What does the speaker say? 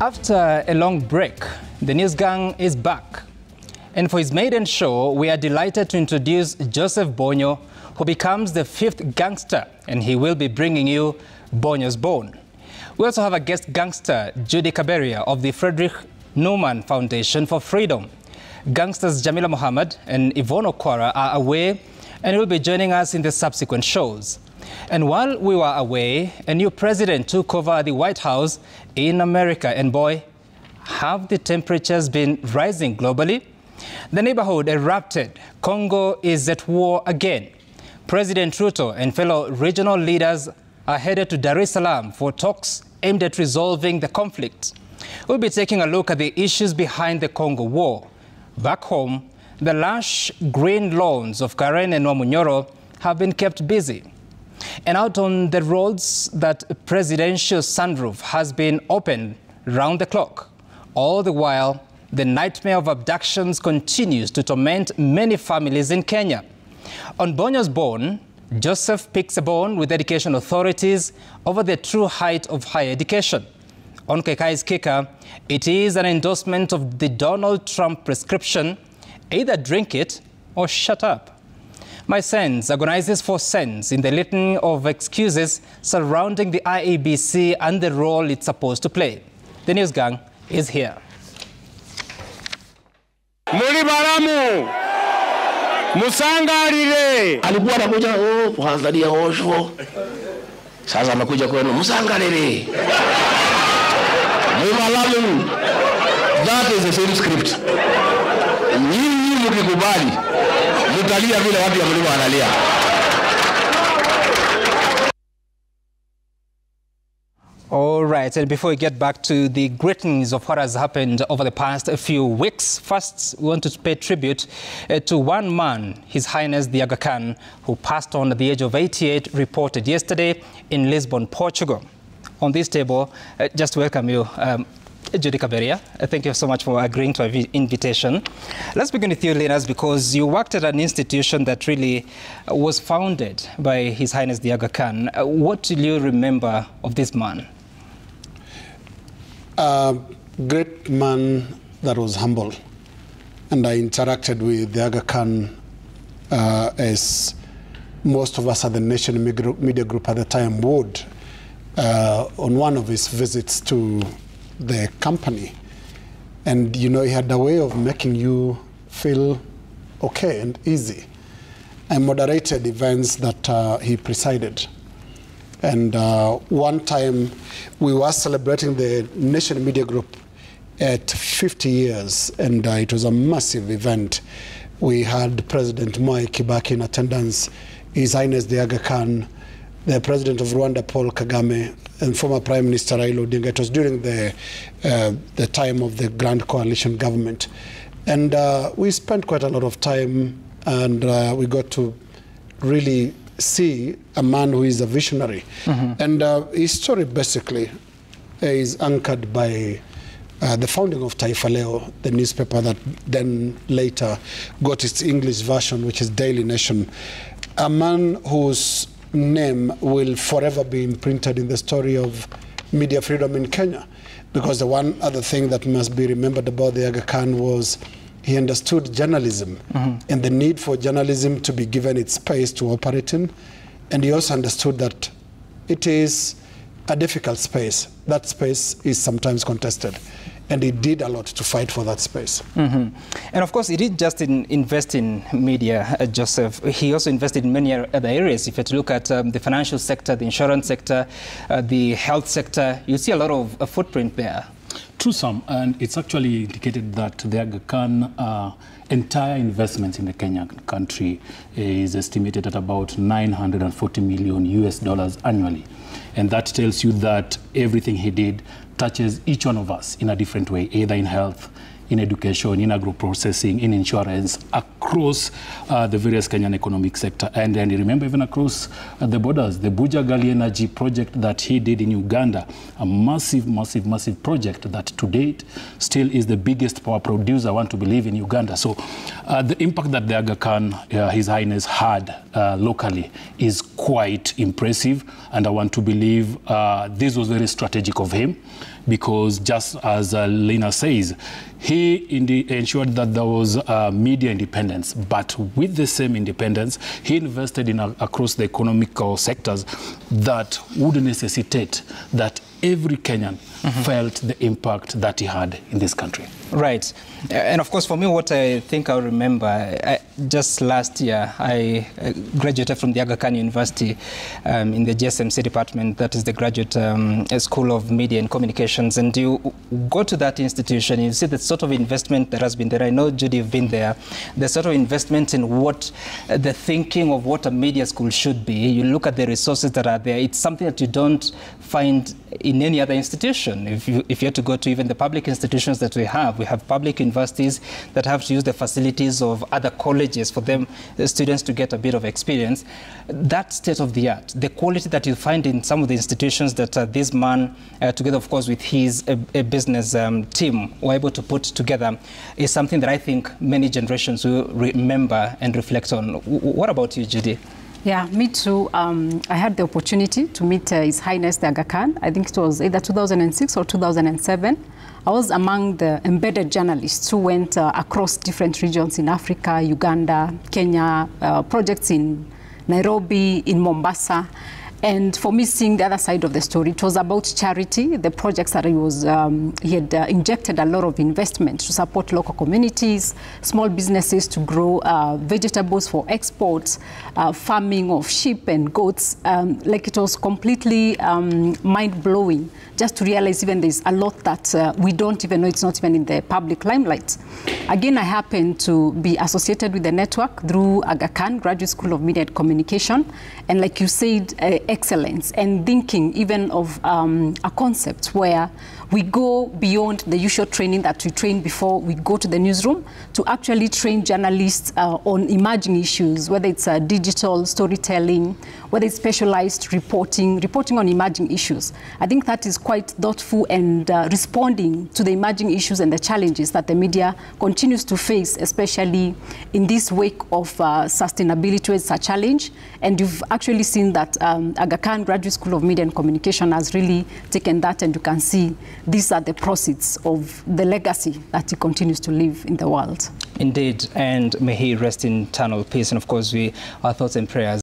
After a long break, the News Gang is back. And for his maiden show, we are delighted to introduce Joseph Bonyo, who becomes the 5th gangster, and he will be bringing you Bonyo's Bone. We also have a guest gangster, Judy Kaberia of the Frederick Newman Foundation for Freedom. Gangsters Jamila Mohammed and Yvonne Okwara are away and will be joining us in the subsequent shows. And while we were away, a new president took over the White House in America. And boy, have the temperatures been rising globally? The neighborhood erupted. Congo is at war again. President Ruto and fellow regional leaders are headed to Dar es Salaam for talks aimed at resolving the conflict. We'll be taking a look at the issues behind the Congo war. Back home, the lush green lawns of Karen and Wamunyoro have been kept busy. And out on the roads, that presidential sunroof has been opened round the clock. All the while, the nightmare of abductions continues to torment many families in Kenya. On Bonyo's Bone, Joseph picks a bone with education authorities over the true height of higher education. On Kekai's Kicker, it is an endorsement of the Donald Trump prescription: either drink it or shut up. My Sense agonizes for sense in the litany of excuses surrounding the IEBC and the role it's supposed to play. The News Gang is here. Muri baramu musangarire alikuwa anakuja kuangalia osho, sasa anakuja kwenu musangarire. Muri baramu, that is the same script. Nyinyi mkikubali mtalia vile watu ya mlima wanalia. All right, and before we get back to the greatness of what has happened over the past few weeks, first we want to pay tribute to one man, His Highness the Aga Khan, who passed on at the age of 88, reported yesterday in Lisbon, Portugal. On this table, just to welcome you, Judy Kaberia. Thank you so much for agreeing to our invitation. Let's begin with you, Linus, because you worked at an institution that really was founded by His Highness the Aga Khan. What do you remember of this man? A great man that was humble. And I interacted with the Aga Khan as most of us at the Nation Media Group at the time would, on one of his visits to the company. And you know, he had a way of making you feel okay and easy. I moderated events that he presided. And one time we were celebrating the Nation Media Group at 50 years, and it was a massive event. We had President Mwai Kibaki in attendance, His Highness the Aga Khan, the President of Rwanda, Paul Kagame, and former Prime Minister Raila Odinga. It was during the time of the Grand Coalition government. And we spent quite a lot of time, and we got to really see a man who is a visionary. And his story basically is anchored by the founding of Taifa Leo, the newspaper that then later got its English version, which is Daily Nation. A man whose name will forever be imprinted in the story of media freedom in Kenya. Because the one other thing that must be remembered about the Aga Khan was he understood journalism and the need for journalism to be given its space to operate in. And he also understood that it is a difficult space. That space is sometimes contested. And he did a lot to fight for that space. And of course, he didn't just invest in media, Joseph. He also invested in many other areas. If you have to look at the financial sector, the insurance sector, the health sector, you see a lot of footprint there. True, Sam, and it's actually indicated that the Aga Khan entire investment in the Kenyan country is estimated at about $940 million annually. And that tells you that everything he did touches each one of us in a different way, either in health, in education, in agro-processing, in insurance, across the various Kenyan economic sector. And remember, even across the borders, the Buja Gali Energy project that he did in Uganda, a massive, massive, massive project that to date still is the biggest power producer, I want to believe, in Uganda. So the impact that the Aga Khan, His Highness, had locally is quite impressive. And I want to believe this was very strategic of him. because just as Lena says, he ensured that there was media independence, but with the same independence, he invested in across the economical sectors that would necessitate that every Kenyan felt the impact that he had in this country. Right. And of course, for me, what I think I'll remember, just last year, I graduated from the Aga Khan University in the GSMC department, that is the Graduate School of Media and Communications. And you go to that institution, you see the sort of investment that has been there. I know, Judy, you've been there. The sort of investment in what the thinking of what a media school should be. You look at the resources that are there. It's something that you don't find in any other institution. If you had to go to even the public institutions that we have public universities that have to use the facilities of other colleges for them, the students, to get a bit of experience. That state of the art, the quality that you find in some of the institutions that this man, together of course with his business team, were able to put together, is something that I think many generations will remember and reflect on. What about you, Judy? Yeah, me too. I had the opportunity to meet His Highness the Aga Khan. I think it was either 2006 or 2007. I was among the embedded journalists who went across different regions in Africa, Uganda, Kenya, projects in Nairobi, in Mombasa. And for me, seeing the other side of the story, it was about charity, the projects that he had injected a lot of investment to support local communities, small businesses to grow vegetables for exports, farming of sheep and goats. Like, it was completely mind-blowing just to realize even there's a lot that we don't even know, it's not even in the public limelight. Again, I happen to be associated with the network through Aga Khan Graduate School of Media and Communication. And like you said, excellence and thinking even of a concept where we go beyond the usual training that we train before we go to the newsroom to actually train journalists on emerging issues, whether it's digital storytelling, whether it's specialized reporting on emerging issues. I think that is quite thoughtful and responding to the emerging issues and the challenges that the media continues to face, especially in this wake of sustainability as a challenge. And you've actually seen that Aga Khan Graduate School of Media and Communication has really taken that, and you can see these are the proceeds of the legacy that he continues to live in the world. Indeed, and may he rest in eternal peace. And of course, our thoughts and prayers